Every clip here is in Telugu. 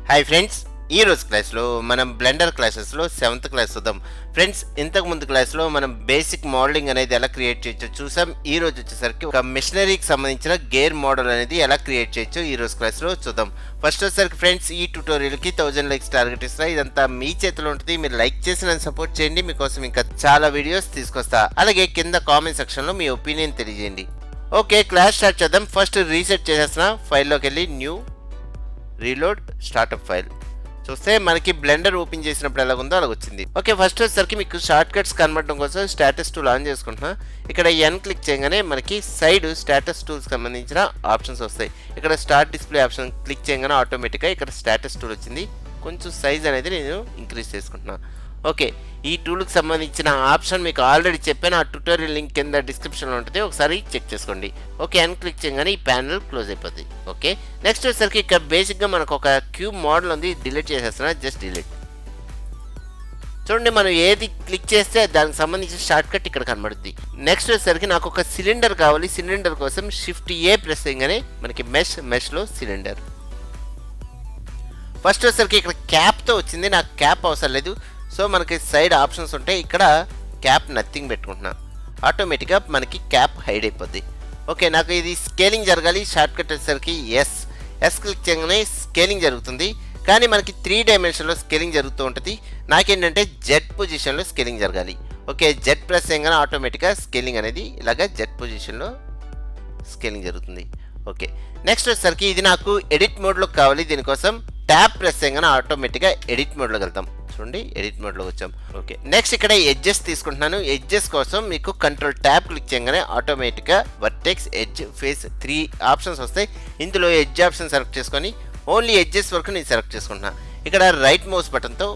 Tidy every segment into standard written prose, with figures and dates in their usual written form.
హాయ్ ఫ్రెండ్స్, ఈ రోజు క్లాస్లో మనం బ్లెండర్ క్లాసెస్లో 7th క్లాస్ చూద్దాం. ఫ్రెండ్స్, ఇంతకు ముందు క్లాస్లో మనం బేసిక్ మోడలింగ్ అనేది ఎలా క్రియేట్ చేయొచ్చో చూసాం. ఈ రోజు వచ్చేసరికి ఒక మిషనరీకి సంబంధించిన గేర్ మోడల్ అనేది ఎలా క్రియేట్ చేయొచ్చో ఈ రోజు క్లాస్లో చూద్దాం. ఫస్ట్ వచ్చేసరికి ఫ్రెండ్స్, ఈ ట్యూటోరియల్కి 1000 లైక్స్ టార్గెట్ ఇస్తా. ఇదంతా మీ చేతిలో ఉంటుంది. మీరు లైక్ చేసి నన్ను సపోర్ట్ చేయండి. మీకోసం ఇంకా చాలా వీడియోస్ తీసుకొస్తా. అలాగే కింద కామెంట్ సెక్షన్లో మీ ఒపీనియన్ తెలియజేయండి. ఓకే, క్లాస్ స్టార్ట్ చేద్దాం. ఫస్ట్ రీసెట్ చేసేస్తున్నా. ఫైల్లోకి వెళ్ళి న్యూ రీలోడ్ స్టార్ట్అప్ ఫైల్ చూస్తే మనకి బ్లెండర్ ఓపెన్ చేసినప్పుడు ఎలా ఉందో అలా వచ్చింది. ఓకే, ఫస్ట్ వచ్చేసరికి మీకు షార్ట్ కట్స్ కనబడడం కోసం స్టేటస్ టూల్ ఆన్ చేసుకుంటున్నా. ఇక్కడ ఎన్ క్లిక్ చేయగానే మనకి సైడ్ స్టేటస్ టూల్స్ సంబంధించిన ఆప్షన్స్ వస్తాయి. ఇక్కడ స్టార్ట్ డిస్ప్లే ఆప్షన్ క్లిక్ చేయగానే ఆటోమేటిక్గా ఇక్కడ స్టేటస్ టూల్ వచ్చింది. కొంచెం సైజ్ అనేది నేను ఇంక్రీజ్ చేసుకుంటున్నా. ఓకే, ఈ టూల్కి సంబంధించిన ఆప్షన్ మీకు ఆల్రెడీ చెప్పాను. ఆ ట్యూటోరియల్ లింక్ కింద డిస్క్రిప్షన్లో ఉంటుంది, ఒకసారి చెక్ చేసుకోండి. ఓకే, అని క్లిక్ చేయగానే ఈ ప్యానెల్ క్లోజ్ అయిపోతుంది. ఓకే, నెక్స్ట్ వచ్చేసరికి ఇక్కడ బేసిక్గా మనకు ఒక క్యూబ్ మోడల్ ఉంది. డిలీట్ చేసేస్తున్నా, జస్ట్ డిలీట్. చూడండి, మనం ఏది క్లిక్ చేస్తే దానికి సంబంధించిన షార్ట్ కట్ ఇక్కడ కనబడుతుంది. నెక్స్ట్ వచ్చేసరికి నాకు ఒక సిలిండర్ కావాలి. సిలిండర్ కోసం షిఫ్ట్ ఏ ప్రెస్ చేయగానే మనకి మెష్లో సిలిండర్. ఫస్ట్ వచ్చేసరికి ఇక్కడ క్యాప్తో వచ్చింది. నాకు క్యాప్ అవసరం లేదు. సో మనకి సైడ్ ఆప్షన్స్ ఉంటాయి. ఇక్కడ క్యాప్ నథింగ్ పెట్టుకుంటున్నా. ఆటోమేటిక్గా మనకి క్యాప్ హైడ్ అయిపోద్ది. ఓకే, నాకు ఇది స్కేలింగ్ జరగాలి. షార్ట్ కట్ వచ్చేసరికి ఎస్ క్లిక్ చేయగానే స్కేలింగ్ జరుగుతుంది. కానీ మనకి 3 డైమెన్షన్లో స్కేలింగ్ జరుగుతూ ఉంటుంది. నాకేంటంటే జెడ్ పొజిషన్లో స్కేలింగ్ జరగాలి. ఓకే, జెడ్ ప్రెస్ చేయగానే ఆటోమేటిక్గా స్కేలింగ్ అనేది ఇలాగ జెడ్ పొజిషన్లో స్కేలింగ్ జరుగుతుంది. ఓకే, నెక్స్ట్ వచ్చేసరికి ఇది నాకు ఎడిట్ మోడ్లో కావాలి. దీనికోసం ట్యాప్ ప్రెస్ చేయగానే ఆటోమేటిక్గా ఎడిట్ మోడ్లోకి వెళ్తాం. చూడండి, ఎడిట్ మోడ్లో వచ్చాం. ఓకే, నెక్స్ట్ ఇక్కడ ఎడ్జెస్ తీసుకుంటున్నాను. ఎడ్జెస్ కోసం మీకు కంట్రోల్ ట్యాప్ క్లిక్ చేయగానే ఆటోమేటిక్గా వర్టెక్స్, ఎడ్జ్, ఫేస్ 3 ఆప్షన్స్ వస్తాయి. ఇందులో ఎడ్జ్ ఆప్షన్ సెలెక్ట్ చేసుకొని ఓన్లీ ఎడ్జెస్ వరకు నేను సెలెక్ట్ చేసుకుంటున్నాను. ఇక్కడ రైట్ మౌస్ బటన్తో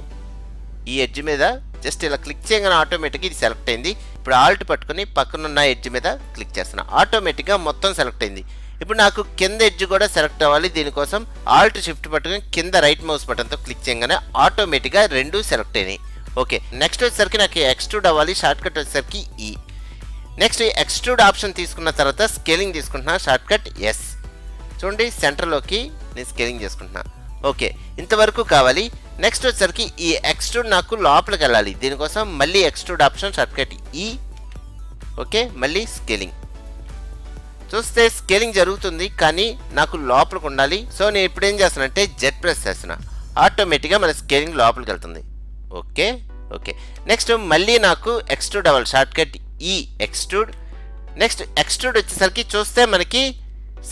ఈ ఎడ్జ్ మీద జస్ట్ ఇలా క్లిక్ చేయగానే ఆటోమేటిక్గా ఇది సెలెక్ట్ అయింది. ఇప్పుడు ఆల్ట్ పట్టుకొని పక్కనున్న ఎడ్జ్ మీద క్లిక్ చేస్తున్నా. ఆటోమేటిక్గా మొత్తం సెలెక్ట్ అయింది. ఇప్పుడు నాకు కింద ఎడ్జ్ కూడా సెలెక్ట్ అవ్వాలి. దీనికోసం ఆల్ట్ షిఫ్ట్ పట్టుకుని కింద రైట్ మౌస్ బటన్తో క్లిక్ చేయగానే ఆటోమేటిక్గా 2 సెలెక్ట్ అయినాయి. ఓకే, నెక్స్ట్ వచ్చేసరికి నాకు ఎక్స్ట్రూడ్ అవ్వాలి. షార్ట్ కట్ వచ్చేసరికి ఈ. నెక్స్ట్ ఎక్స్ట్రూడ్ ఆప్షన్ తీసుకున్న తర్వాత స్కేలింగ్ తీసుకుంటున్నా. Shortcuts. చూడండి, సెంటర్లోకి నేను స్కేలింగ్ చేసుకుంటున్నా. ఓకే, ఇంతవరకు కావాలి. నెక్స్ట్ వచ్చేసరికి ఈ ఎక్స్ట్రూడ్ నాకు లోపలికి వెళ్ళాలి. దీనికోసం మళ్ళీ ఎక్స్ట్రూడ్ ఆప్షన్ షార్ట్ కట్ ఈ. ఓకే, మళ్ళీ స్కేలింగ్. చూస్తే స్కేలింగ్ జరుగుతుంది, కానీ నాకు లోపలికి ఉండాలి. సో నేను ఇప్పుడు ఏం చేస్తానంటే జెడ్ ప్రెస్ చేస్తున్నా. ఆటోమేటిక్గా మన స్కేలింగ్ లోపలికి వెళ్తుంది. ఓకే ఓకే, నెక్స్ట్ మళ్ళీ నాకు ఎక్స్ట్రూడ్ అవ్వాలి. షార్ట్ కట్ ఈ ఎక్స్ట్రూడ్. నెక్స్ట్ ఎక్స్ట్రూడ్ వచ్చేసరికి చూస్తే మనకి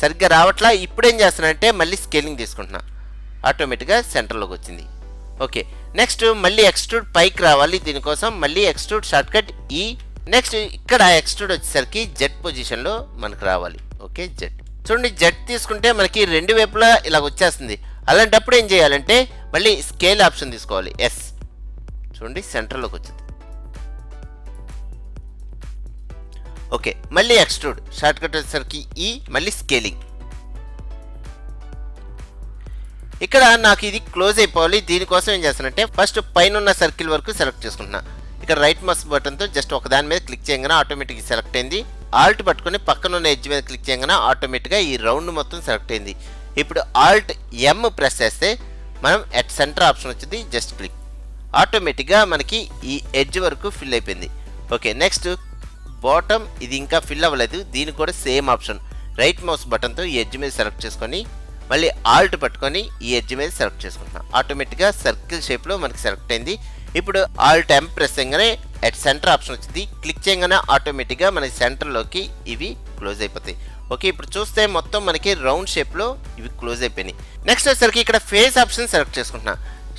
సరిగ్గా రావట్లా. ఇప్పుడు ఏం చేస్తానంటే మళ్ళీ స్కేలింగ్ తీసుకుంటున్నా. ఆటోమేటిక్గా సెంటర్లోకి వచ్చింది. ఓకే, నెక్స్ట్ మళ్ళీ ఎక్స్ట్రూడ్ పైకి రావాలి. దీనికోసం మళ్ళీ ఎక్స్ట్రూడ్ షార్ట్ కట్ ఈ. నెక్స్ట్ ఇక్కడ ఎక్స్ట్రూడ్ వచ్చేసరికి జెడ్ పొజిషన్లో మనకు రావాలి. Okay, Z. చూడండి, జెడ్ తీసుకుంటే మనకి 2 వైపులా ఇలా వచ్చేస్తుంది. అలాంటప్పుడు ఏం చేయాలంటే మళ్ళీ స్కేల్ ఆప్షన్ తీసుకోవాలి. ఎస్. చూడండి, సెంటర్లోకి వచ్చింది. ఓకే, మళ్ళీ ఎక్స్ట్రూడ్ షార్ట్ కట్ వచ్చేసరికి ఈ, మళ్ళీ స్కేలింగ్. ఇక్కడ నాకు ఇది క్లోజ్ అయిపోవాలి. దీనికోసం ఏం చేస్తానంటే ఫస్ట్ పైన ఉన్న సర్కిల్ వరకు సెలెక్ట్ చేసుకుంటున్నా. ఇక్కడ రైట్ మౌస్ బటన్తో జస్ట్ ఒకదాని మీద క్లిక్ చేయగానే ఆటోమేటిక్గా సెలెక్ట్ అయింది. ఆల్ట్ పట్టుకొని పక్కన ఉన్న ఎడ్జ్ మీద క్లిక్ చేయగానే ఆటోమేటిక్గా ఈ రౌండ్ మొత్తం సెలెక్ట్ అయింది. ఇప్పుడు ఆల్ట్ ఎం ప్రెస్ చేస్తే మనం ఎట్ సెంటర్ ఆప్షన్ వచ్చింది. Just click. ఆటోమేటిక్గా మనకి ఈ ఎడ్జ్ వరకు ఫిల్ అయిపోయింది. ఓకే, నెక్స్ట్ బాటమ్ ఇది ఇంకా ఫిల్ అవ్వలేదు. దీనికి కూడా సేమ్ ఆప్షన్ రైట్ మౌస్ బటన్తో ఈ ఎడ్జ్ మీద సెలెక్ట్ చేసుకొని మళ్ళీ ఆల్ట్ పట్టుకొని ఈ ఎడ్జ్ మీద సెలెక్ట్ చేసుకుంటున్నాం. ఆటోమేటిక్గా సర్కిల్ షేప్లో మనకి సెలెక్ట్ అయింది. ఇప్పుడు ఆల్ట్ ఎం ప్రెస్ చేయగానే ఎట్ సెంటర్ ఆప్షన్ వచ్చింది. క్లిక్ చేయగానే ఆటోమేటిక్గా మన సెంటర్లోకి ఇవి క్లోజ్ అయిపోతాయి. ఓకే, ఇప్పుడు చూస్తే మొత్తం మనకి రౌండ్ షేప్లో ఇవి క్లోజ్ అయిపోయినాయి. నెక్స్ట్ వచ్చేసరికి ఇక్కడ ఫేస్ ఆప్షన్ సెలెక్ట్ చేసుకుంటున్నా.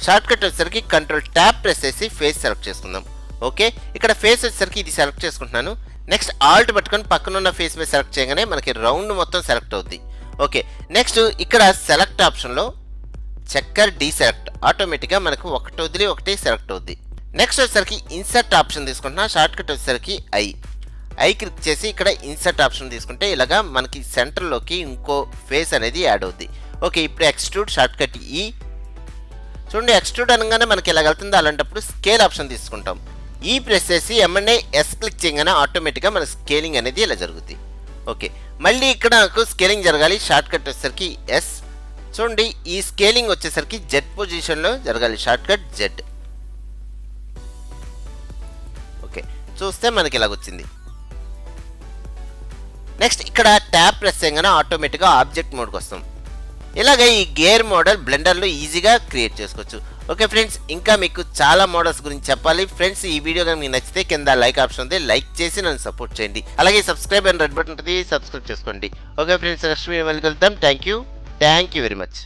షార్ట్ కట్ వచ్చేసరికి కంట్రోల్ ట్యాప్ ప్రెస్ చేసి ఫేస్ సెలెక్ట్ చేసుకుందాం. ఓకే, ఇక్కడ ఫేస్ వచ్చేసరికి ఇది సెలెక్ట్ చేసుకుంటున్నాను. నెక్స్ట్ ఆల్ట్ పట్టుకొని పక్కనున్న ఫేస్ మీద సెలెక్ట్ చేయగానే మనకి రౌండ్ మొత్తం సెలెక్ట్ అవుద్ది. ఓకే, నెక్స్ట్ ఇక్కడ సెలెక్ట్ ఆప్షన్లో చెక్కర్ డీసెలెక్ట్. ఆటోమేటిక్గా మనకు ఒకటి వదిలి ఒకటి సెలెక్ట్ అవుద్ది. నెక్స్ట్ వచ్చేసరికి ఇన్సర్ట్ ఆప్షన్ తీసుకుంటున్నా. షార్ట్ కట్ వచ్చేసరికి ఐ క్లిక్ చేసి ఇక్కడ ఇన్సర్ట్ ఆప్షన్ తీసుకుంటే ఇలాగా మనకి సెంటర్లోకి ఇంకో ఫేస్ అనేది యాడ్ అవుద్ది. ఓకే, ఇప్పుడు ఎక్స్ట్రూడ్ షార్ట్ కట్ ఈ. చూడండి, ఎక్స్ట్రూడ్ అనగానే మనకి ఇలా వెళ్తుంది. అలాంటప్పుడు స్కేల్ ఆప్షన్ తీసుకుంటాం. ఈ ప్రెస్ చేసి ఎమ్ఎన్ఏ ఎస్ క్లిక్ చేయగానే ఆటోమేటిక్గా మన స్కేలింగ్ అనేది ఇలా జరుగుద్ది. ఓకే, మళ్ళీ ఇక్కడ నాకు స్కేలింగ్ జరగాలి. షార్ట్ కట్ వచ్చేసరికి ఎస్. చూడండి ఈ స్కేలింగ్ వచ్చేసరికి జెడ్ పొజిషన్లో జరగాలి, షార్ట్ కట్ జెడ్. ఓకే, చూస్తే మనకి ఇలాగొచ్చింది. నెక్స్ట్ ఇక్కడ ట్యాప్ ప్రెస్ చేయగానే ఆటోమేటిక్గా ఆబ్జెక్ట్ మోడ్కి వస్తాం. ఇలాగ ఈ గేర్ మోడల్ బ్లెండర్లో ఈజీగా క్రియేట్ చేసుకోవచ్చు. ఓకే ఫ్రెండ్స్, ఇంకా మీకు చాలా మోడల్స్ గురించి చెప్పాలి. ఫ్రెండ్స్ ఈ వీడియో కానీ మీకు నచ్చితే కింద లైక్ ఆప్షన్ ఉంది, లైక్ చేసి నన్ను సపోర్ట్ చేయండి. అలాగే సబ్స్క్రైబ్ అని రెడ్ బటన్ ఉంటుంది, సబ్స్క్రైబ్ చేసుకోండి. ఓకే ఫ్రెండ్స్, నెక్స్ట్ వీడియో మళ్ళీ కలుద్దాం. Thank you very much.